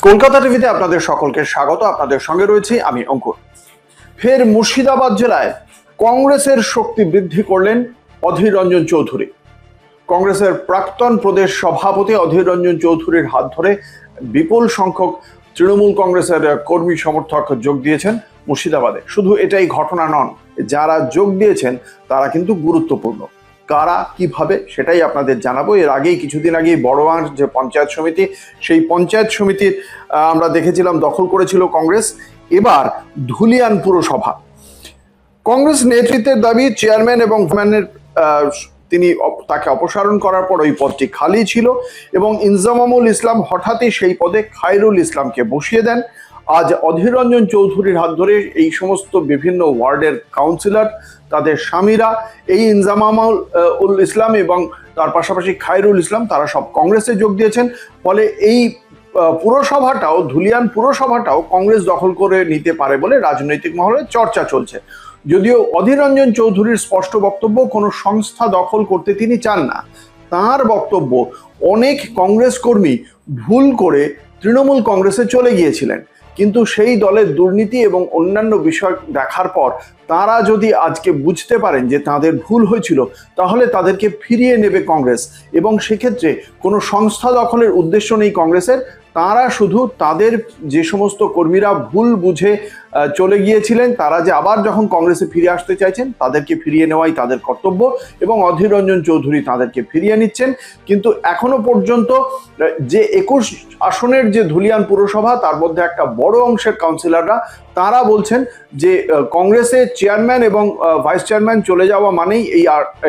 কলকাতা টিভিতে আপনাদের সকলকে স্বাগত। আপনাদের সঙ্গে রয়েছি আমি অঙ্কুর। ফের মুর্শিদাবাদ জেলায় কংগ্রেসের শক্তি বৃদ্ধি করলেন অধীর রঞ্জন চৌধুরী। কংগ্রেসের প্রাক্তন প্রদেশ সভাপতি অধীর রঞ্জন চৌধুরীর হাত ধরে বিপুল সংখ্যক তৃণমূল কংগ্রেসের কর্মী সমর্থক যোগ দিয়েছেন মুর্শিদাবাদে। শুধু এটাই ঘটনা নন, যারা যোগ দিয়েছেন তারা কিন্তু গুরুত্বপূর্ণ। কারা, কিভাবে, সেটাই আপনাদের জানাবো। এর আগেই কিছুদিন আগেই বড়োয়ার যে পঞ্চায়েত সমিতি, সেই পঞ্চায়েত সমিতির আমরা দেখেছিলাম দখল করেছিল কংগ্রেস। এবার ধুলিয়ান পুরসভা, কংগ্রেস নেতৃত্বের দাবি চেয়ারম্যান এবং তাকে অপসারণ করার পর ওই পদটি খালি ছিল এবং ইনজামামুল ইসলাম হঠাৎই সেই পদে খায়রুল ইসলামকে বসিয়ে দেন। আজ অধীর রঞ্জন চৌধুরীর হাত ধরে এই সমস্ত বিভিন্ন ওয়ার্ডের কাউন্সিলর, তাদের স্বামীরা, এই ইনজামামুল ইসলাম এবং তার পাশাপাশি খায়রুল ইসলাম, তারা সব কংগ্রেসে যোগ দিয়েছেন। ফলে এই পুরসভাটাও, ধুলিয়ান পুরসভাটাও কংগ্রেস দখল করে নিতে পারে বলে রাজনৈতিক মহলে চর্চা চলছে। যদিও অধীর রঞ্জন চৌধুরীর স্পষ্ট বক্তব্য, কোনো সংস্থা দখল করতে তিনি চান না। তার বক্তব্য, অনেক কংগ্রেস কর্মী ভুল করে তৃণমূল কংগ্রেসে চলে গিয়েছিলেন, কিন্তু সেই দলের দুর্নীতি এবং অন্যান্য বিষয় দেখার পর তারা যদি আজকে বুঝতে পারেন যে তাদের ভুল হয়েছিল, তাহলে তাদেরকে ফিরিয়ে নেবে কংগ্রেস। এবং সেক্ষেত্রে কোনো সংস্থা দখলের উদ্দেশ্য নেই কংগ্রেসের। তারা শুধু তাদের যে সমস্ত কর্মীরা ভুল বুঝে চলে গিয়েছিলেন, তারা যে আবার যখন কংগ্রেসে ফিরে আসতে চাইছেন, তাদেরকে ফিরিয়ে নেওয়াই তাদের কর্তব্য এবং অধীর রঞ্জন চৌধুরী তাদেরকে ফিরিয়ে নিচ্ছেন। কিন্তু এখনো পর্যন্ত যে 21 আসনের যে ধুলিয়ান পুরসভা, তার মধ্যে একটা বড় অংশের কাউন্সিলররা তারা বলছেন যে কংগ্রেসের চেয়ারম্যান এবং ভাইস চেয়ারম্যান চলে যাওয়া মানেই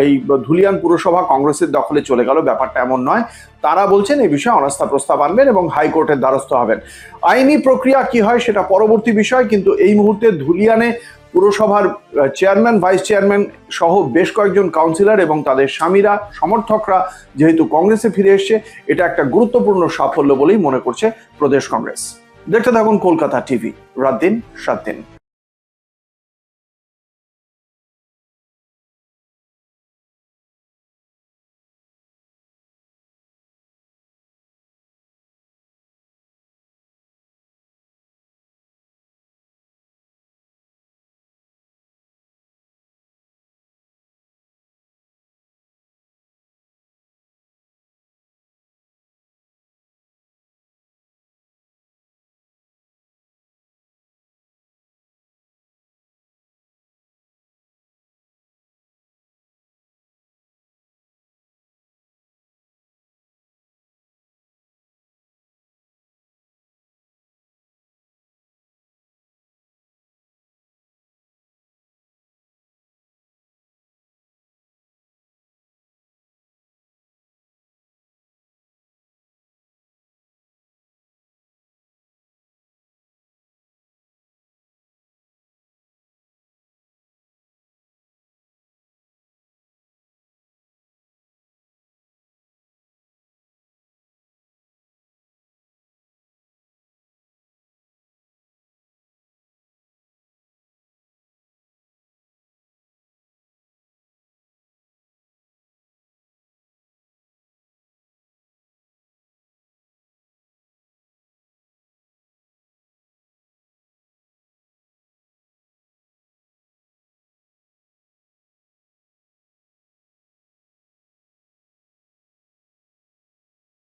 এই ধুলিয়ান পুরসভা কংগ্রেসের দখলে চলে গেল। ব্যাপারটা এমন নয়। তারা বলছেন এই বিষয়ে অনাস্থা প্রস্তাব আনবেন এবং হাইকোর্টের দ্বারস্থ হবেন। আইনি প্রক্রিয়া কি হয় সেটা পরবর্তী বিষয়, কিন্তু এই মুহূর্তে ধুলিয়ানে পুরসভার চেয়ারম্যান, ভাইস চেয়ারম্যান সহ বেশ কয়েকজন কাউন্সিলর এবং তাদের স্বামীরা, সমর্থকরা যেহেতু কংগ্রেসে ফিরে এসছে, এটা একটা গুরুত্বপূর্ণ সাফল্য বলেই মনে করছে প্রদেশ কংগ্রেস। দেখতে থাকুন কলকাতা টিভি, রাত দিন 7 দিন।